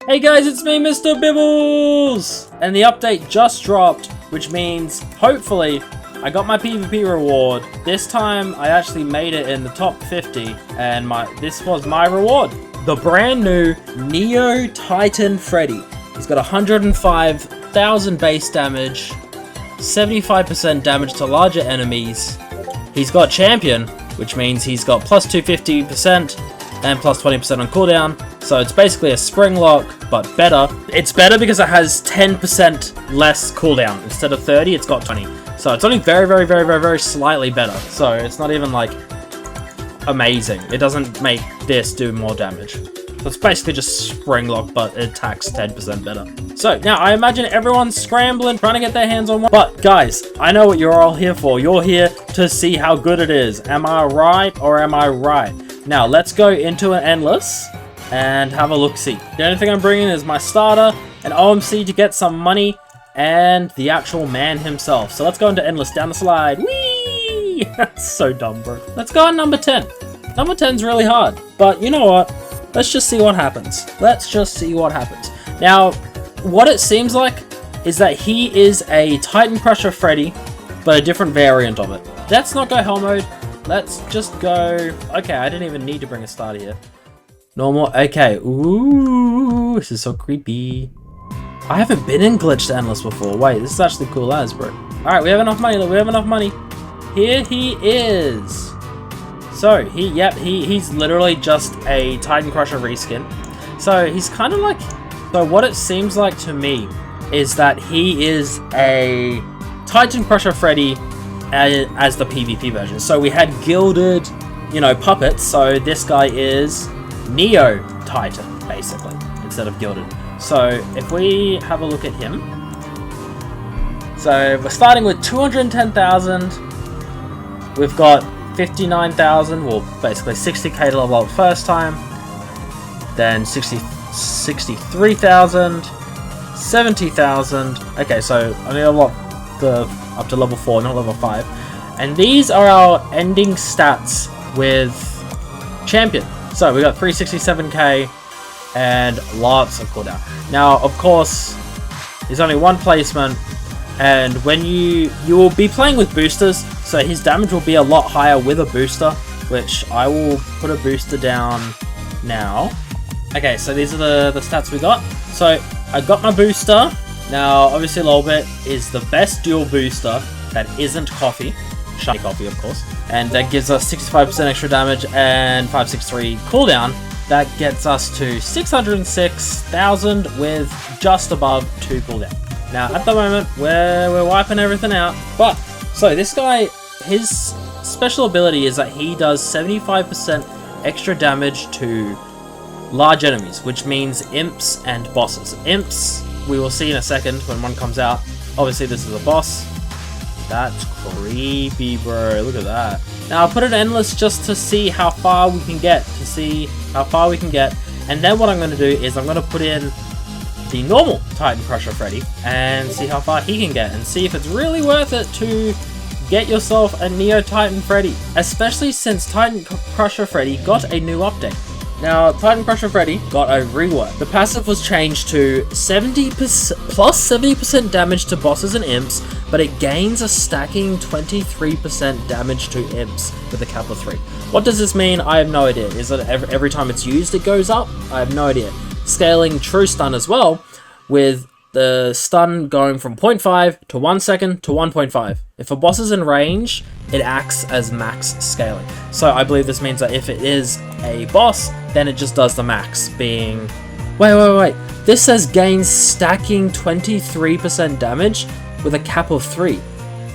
Hey guys, it's me, Mr. Bibbles! And the update just dropped, which means, hopefully, I got my PvP reward. This time, I actually made it in the top 50, and this was my reward. The brand new Neo Titan Freddy. He's got 105,000 base damage, 75% damage to larger enemies. He's got Champion, which means he's got plus 250% and plus 20% on cooldown. So it's basically a spring lock, but better. It's better because it has 10% less cooldown. Instead of 30, it's got 20. So it's only very slightly better. So it's not even like amazing. It doesn't make this do more damage. So it's basically just spring lock, but it attacks 10% better. So now I imagine everyone's scrambling, trying to get their hands on one. But guys, I know what you're all here for. You're here to see how good it is. Am I right or am I right? Now let's go into an endless and have a look-see. The only thing I'm bringing is my starter, an OMC to get some money, and the actual man himself. So let's go into endless, down the slide. Whee! That's so dumb, bro. Let's go on number 10. Number 10's really hard, but you know what? Let's just see what happens. Let's just see what happens. Now, what it seems like is that he is a Titan Crusher Freddy, but a different variant of it. Let's not go hell mode. Let's just go... Okay, I didn't even need to bring a starter here. Normal, okay. Ooh, this is so creepy. I haven't been in glitched endless before. Wait, this is actually cool as, bro. Alright, we have enough money. We have enough money. Here he is. So, he's literally just a Titan Crusher reskin. So, he's kind of like... So, what it seems like to me is that he is a Titan Crusher Freddy as the PvP version. So, we had gilded, you know, puppets. So, this guy is Neo Titan, basically, instead of gilded. So, if we have a look at him... So, we're starting with 210,000. We've got 59,000, well, basically 60k to level up first time. Then 63,000, 70,000. Okay, so only level up to level 4, not level 5. And these are our ending stats with Champion. So we got 367k and lots of cooldown. Now, of course, there's only one placement, and when you will be playing with boosters, so his damage will be a lot higher with a booster, which I will put a booster down now. Okay, so these are the stats we got. So I got my booster. Now, obviously, Lolbit is the best dual booster that isn't coffee. Shiny coffee, of course. And that gives us 65% extra damage and 563 cooldown. That gets us to 606,000 with just above 2 cooldown. Now, at the moment, we're wiping everything out. But, so this guy, his special ability is that he does 75% extra damage to large enemies, which means imps and bosses. Imps, we will see in a second when one comes out. Obviously, this is a boss. That's creepy, bro. Look at that. Now, I'll put it endless just to see how far we can get. And then what I'm going to do is I'm going to put in the normal Titan Crusher Freddy and see how far he can get, and see if it's really worth it to get yourself a Neo Titan Freddy, especially since Titan Crusher Freddy got a new update. Now, Titan Crusher Freddy got a rework. The passive was changed to 70% damage to bosses and imps, but it gains a stacking 23% damage to imps with a capital 3. What does this mean? I have no idea. Is it every time it's used it goes up? I have no idea. Scaling true stun as well, with the stun going from 0.5 to 1 second to 1.5. If a boss is in range, it acts as max scaling. So I believe this means that if it is a boss, then it just does the max, being... Wait. This says gains stacking 23% damage with a cap of 3.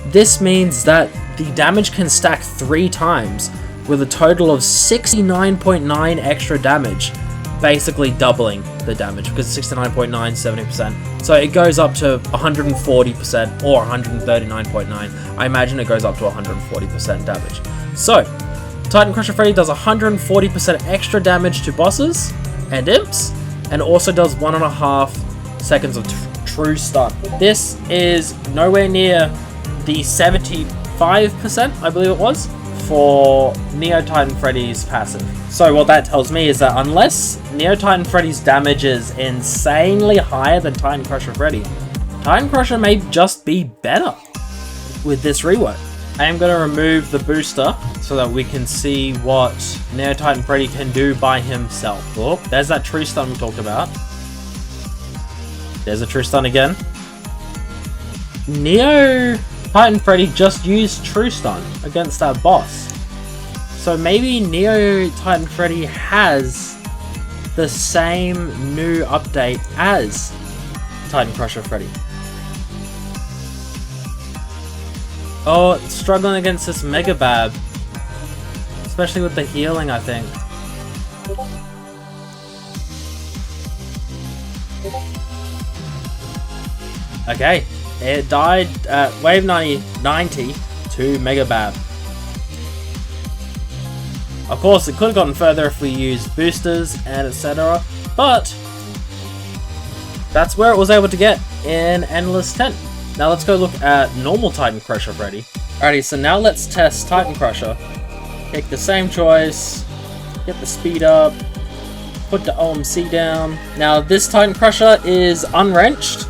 This means that the damage can stack 3 times with a total of 69.9 extra damage, basically doubling the damage, because 69.9, 70%. So it goes up to 140% or 139.9. I imagine it goes up to 140% damage. So, Titan Crusher Freddy does 140% extra damage to bosses and imps, and also does 1.5 seconds of true stun. This is nowhere near the 75%, I believe it was, for Neo Titan Freddy's passive. So what that tells me is that unless Neo Titan Freddy's damage is insanely higher than Titan Crusher Freddy, Titan Crusher may just be better with this rework. I am going to remove the booster so that we can see what Neo Titan Freddy can do by himself. Oh, there's that true stun we talked about. There's a true stun again. Neo Titan Freddy just used true stun against that boss. So maybe Neo Titan Freddy has the same new update as Titan Crusher Freddy. Oh, struggling against this Mega Bab. Especially with the healing, I think. Okay, it died at wave 90 to Mega Bab. Of course, it could have gotten further if we used boosters and etc. But that's where it was able to get in Endless 10. Now let's go look at normal Titan Crusher Freddy. Alrighty, so now let's test Titan Crusher. Pick the same choice, get the speed up, put the OMC down. Now this Titan Crusher is unwrenched,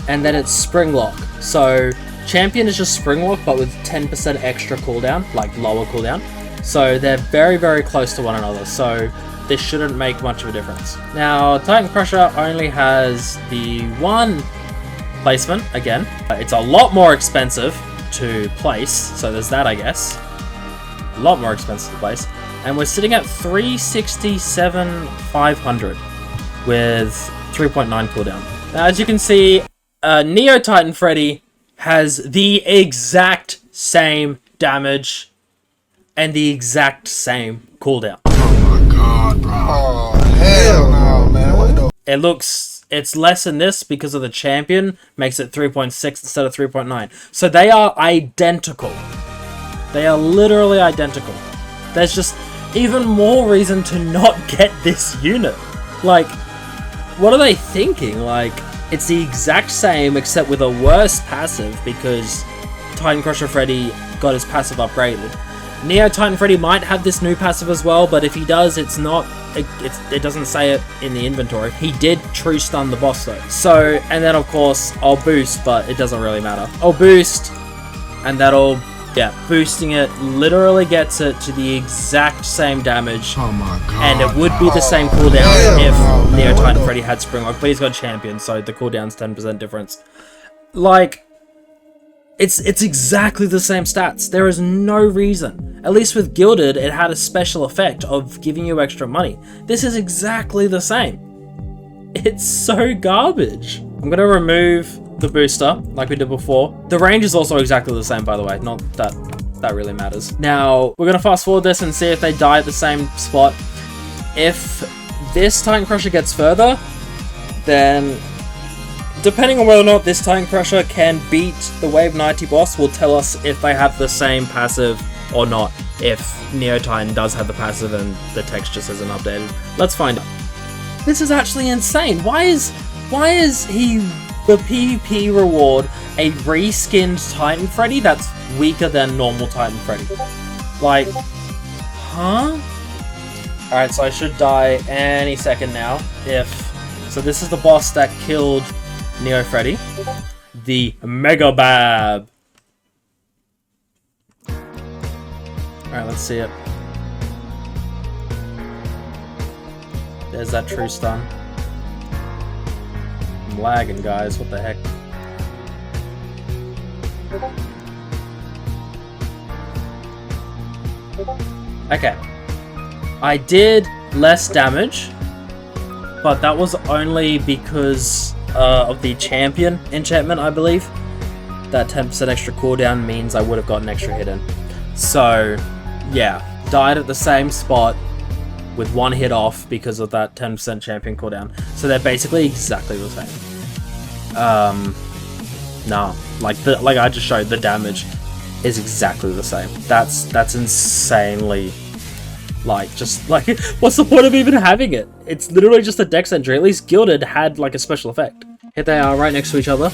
and then it's spring lock. So champion is just spring lock, but with 10% extra cooldown, like lower cooldown. So they're very, very close to one another. So this shouldn't make much of a difference. Now Titan Crusher only has the one placement again. It's a lot more expensive to place, so there's that, I guess. A lot more expensive to place. And we're sitting at 367,500 with 3.9 cooldown. Now, as you can see, Neo Titan Freddy has the exact same damage and the exact same cooldown. Oh my god, bro. Oh, hell no, man. What the... It's less than this because of the champion, makes it 3.6 instead of 3.9. So they are identical. They are literally identical. There's just even more reason to not get this unit. Like, what are they thinking? Like, it's the exact same except with a worse passive because Titan Crusher Freddy got his passive upgraded. Neo Titan Freddy might have this new passive as well, but if he does, it doesn't say it in the inventory. He did true stun the boss though. So, and then of course, I'll boost, but it doesn't really matter. I'll boost, and that'll, yeah, boosting it literally gets it to the exact same damage. Oh my god. And it would be the same cooldown if Neo Titan Freddy had spring lock, but he's got champion, so the cooldown's 10% difference. Like, it's exactly the same stats. There is no reason. At least with Gilded, it had a special effect of giving you extra money. This is exactly the same. It's so garbage. I'm gonna remove the booster like we did before. The range is also exactly the same, by the way. Not that that really matters. Now, we're gonna fast forward this and see if they die at the same spot. If this Titan Crusher gets further, then depending on whether or not this Titan Crusher can beat the Wave 90 boss will tell us if they have the same passive or not. If Neo Titan does have the passive and the text just isn't updated. Let's find out. This is actually insane. Why is he the PvP reward a reskinned Titan Freddy that's weaker than normal Titan Freddy? Like, huh? Alright, so I should die any second now. So this is the boss that killed Neo Freddy, the Mega Bab. Alright, let's see it. There's that true stun. I'm lagging, guys. What the heck? Okay. I did less damage, but that was only because of the champion enchantment, I believe. That 10% extra cooldown means I would have got an extra hit in. So, yeah. Died at the same spot with one hit off because of that 10% champion cooldown. So they're basically exactly the same. No. Like I just showed, the damage is exactly the same. That's insanely... just what's the point of even having it? It's literally just a dex entry. At least Gilded had like a special effect. Here they are right next to each other.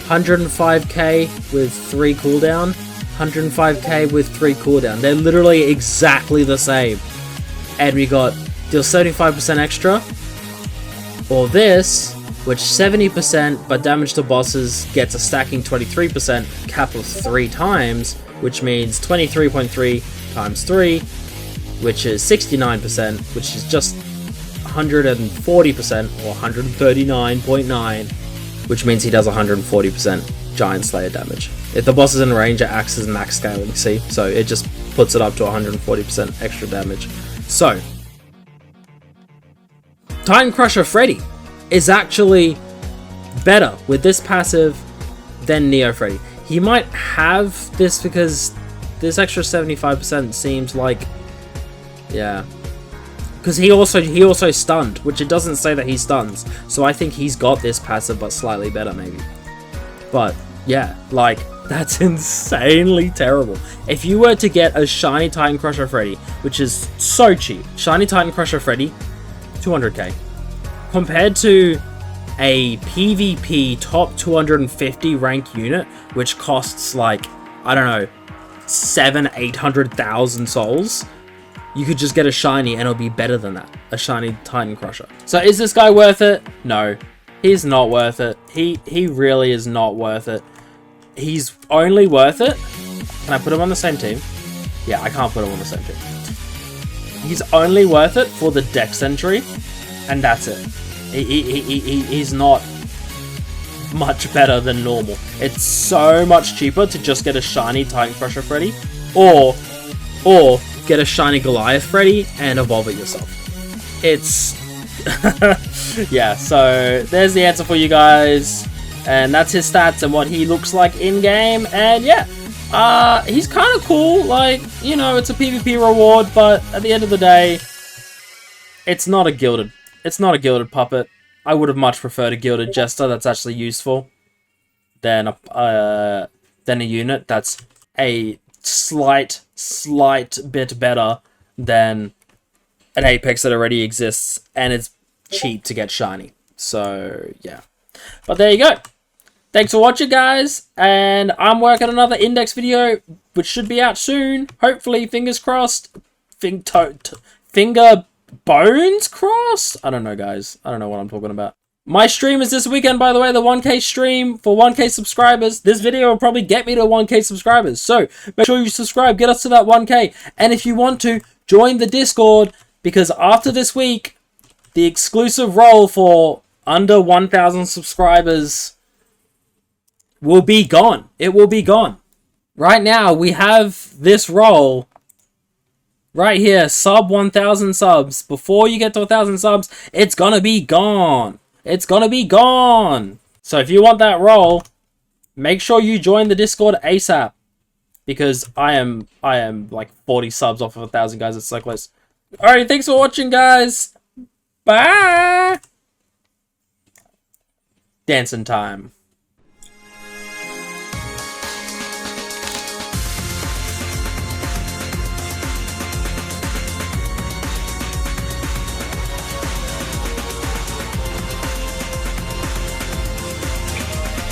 105k with 3 cooldown 105k with 3 cooldown. They're literally exactly the same. And we got deal 75% extra, or this, which 70%, but damage to bosses gets a stacking 23%, cap of 3 times, which means 23.3 times 3, which is 69%, which is just 140%, or 139.9, which means he does 140% Giant Slayer damage. If the boss is in range, it acts as max scaling, see? So it just puts it up to 140% extra damage. So, Titan Crusher Freddy is actually better with this passive than Neo Freddy. He might have this because this extra 75% seems like, yeah, because he also stunned, which it doesn't say that he stuns. So I think he's got this passive, but slightly better maybe. But yeah, like, that's insanely terrible. If you were to get a shiny Titan Crusher Freddy, which is so cheap, shiny Titan Crusher Freddy, 200k, compared to a PvP top 250 rank unit, which costs like, I don't know, 800,000 souls, you could just get a shiny and it'll be better than that, a shiny Titan Crusher. So is this guy worth it? No, he's not worth it. He really is not worth it. He's only worth it. Can I put him on the same team? Yeah, I can't put him on the same team. He's only worth it for the Dex entry, and that's it. He's not much better than normal. It's so much cheaper to just get a shiny Titan Crusher Freddy, or get a shiny Goliath Freddy and evolve it yourself. It's yeah. So there's the answer for you guys. And that's his stats and what he looks like in-game. And yeah, he's kind of cool. Like, you know, it's a PvP reward, but at the end of the day, it's not a gilded puppet. I would have much preferred a gilded jester that's actually useful than a unit that's a slight bit better than an Apex that already exists, and it's cheap to get shiny. So yeah, but there you go. Thanks for watching, guys, and I'm working on another index video, which should be out soon. Hopefully, fingers crossed. Finger bones crossed? I don't know, guys. I don't know what I'm talking about. My stream is this weekend, by the way, the 1k stream for 1k subscribers. This video will probably get me to 1k subscribers, so make sure you subscribe, get us to that 1k, and if you want to, join the Discord, because after this week, the exclusive role for under 1,000 subscribers will be gone. It will be gone. Right now, we have this role right here, sub 1,000 subs. Before you get to 1,000 subs, it's gonna be gone. It's gonna be gone. So if you want that role, make sure you join the Discord ASAP, because I am like 40 subs off of 1,000, guys. It's so close. Alright, thanks for watching, guys. Bye. Dancing time.